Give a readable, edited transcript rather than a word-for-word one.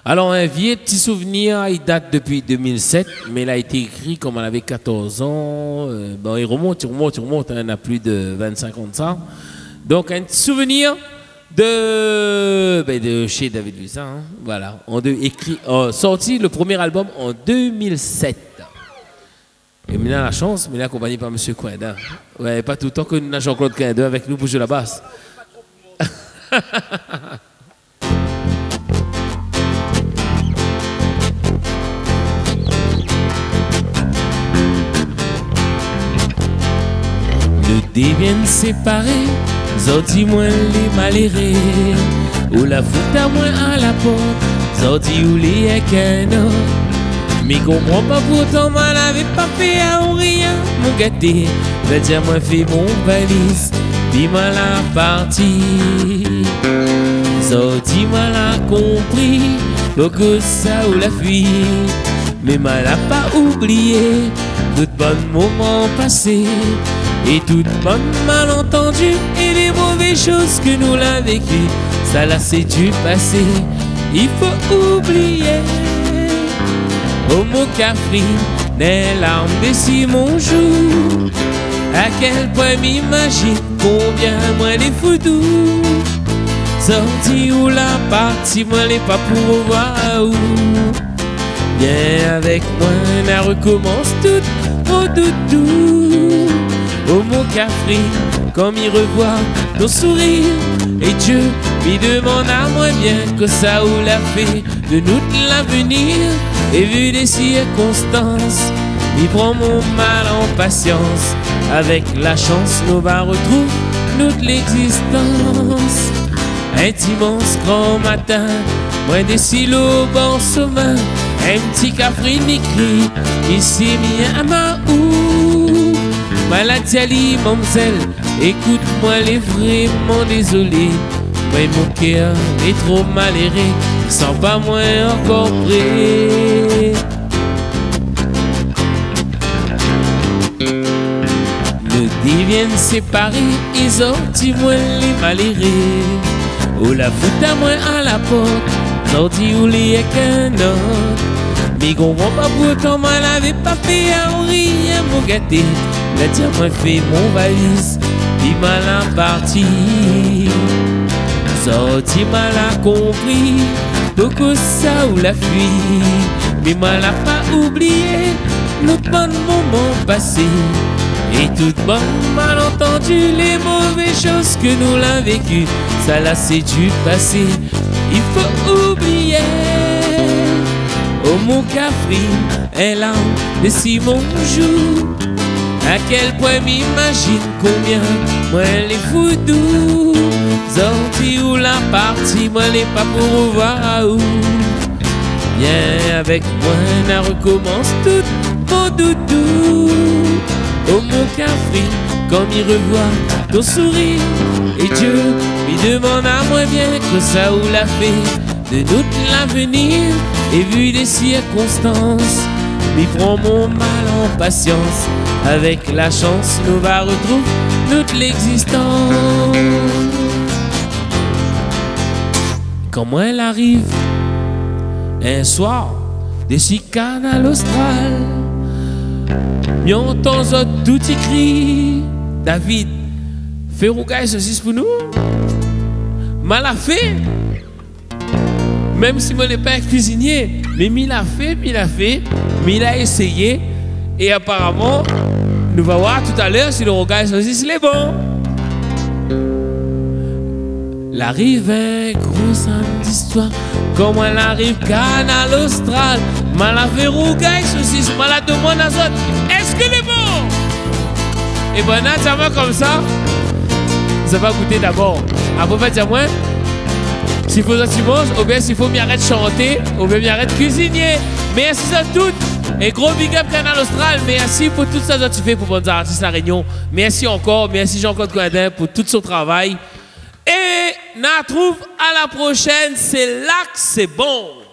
Alors, un vieux petit souvenir, il date depuis 2007, mais il a été écrit comme on avait 14 ans. Bon, il remonte, hein, il a plus de 25 ans de ça. Donc, un petit souvenir de chez David Luiz, hein, voilà. Sorti le premier album en 2007. Et maintenant, la chance, mais il est accompagné par M. Coinda. Ouais, pas tout le temps que nous avons Jean-Claude Coinda avec nous pour jouer la basse. Nous deviennent séparés, sorti moins les malheureux, ou la foute à moins à la porte, sorti ou les qu'un autre. Mais comprends pas pourtant, moi l'avais pas fait à rien, mon gâté, va dire moi fait mon valise, puis moi la partie. Sorti moi l'a compris, beaucoup ça ou la fuite, mais moi l'a pas oublié, tout bon moment passé. Et toute bonne malentendu et les mauvaises choses que nous l'avons vécu, ça là c'est du passé, il faut oublier. Au mot cafri, des larmes de Simon joue, à quel point m'imagine combien moi les foudous. Sorti ou la partie, moi les pas pour voir où. Viens avec moi, on recommence tout, mon doudou. Au mot cafri, comme il revoit nos sourires, et Dieu lui demande à moi bien que ça ou l'a fait de nous l'avenir. Et vu les circonstances, il prend mon mal en patience. Avec la chance, nous va retrouver toute l'existence. Un dimanche grand matin, moins des silos bon sommeil, un petit cafri n'écrit, il s'est mis à ma ou. Maladie à mademoiselle, écoute-moi, les vraiment désolé. Moi mon cœur est trop malheureux, il sent pas moins encore prêt. Nous deviennent séparés, ils ont dit moi les malheureux. Ou la foute à moi à la porte, sorti ou les qu'un autre. Mais comprends pas pourtant, moi l'avais pas fait à rien, mon gâté. La dire moi fait mon valise, puis mal en partie. Sorti mal a compris, beaucoup ça ou la fuite. Mais mal a pas oublié, notre bon moment passé. Et tout bon malentendu, les mauvaises choses que nous l'avons vécu, ça là c'est du passé, il faut oublier. Au mot cafri, un larme de Simon joue, à quel point m'imagine combien moi les foudous. Sorti ou la partie, moi les pas pour voir où. Viens avec moi, on recommence tout, mon doudou. Au mot cafri, comme il revoit ton sourire, et Dieu lui demande à moi bien que ça ou l'a fait de doute l'avenir. Et vu les circonstances, il prend mon mal en patience. Avec la chance, nous va retrouver toute l'existence. Comment elle arrive un soir des chicanes à l'Austral, mais on entend tout écrit. David, fais rougaille saucisse pour nous. Mal a fait. Même si moi n'est pas un cuisinier, mais il a fait, mais il a essayé. Et apparemment, nous allons voir tout à l'heure si le rougaille saucisse est bon. La rive est grosse d'histoire, comment elle arrive canal austral. Mal a fait rougaille saucisse, mal a demandé à autres, est-ce que c'est bon? Et bon, naturellement comme ça va goûter d'abord. Après, dire-moi, s'il faut que tu manges, ou bien s'il faut m'y arrêter de chanter, ou bien m'y arrêter de cuisiner. Merci à toutes. Et gros big up Canal Austral. Merci pour tout ça que tu fais pour Bonnes Artistes La Réunion. Merci encore. Merci Jean-Claude Coinda pour tout son travail. Et on se retrouve à la prochaine. C'est là que c'est bon.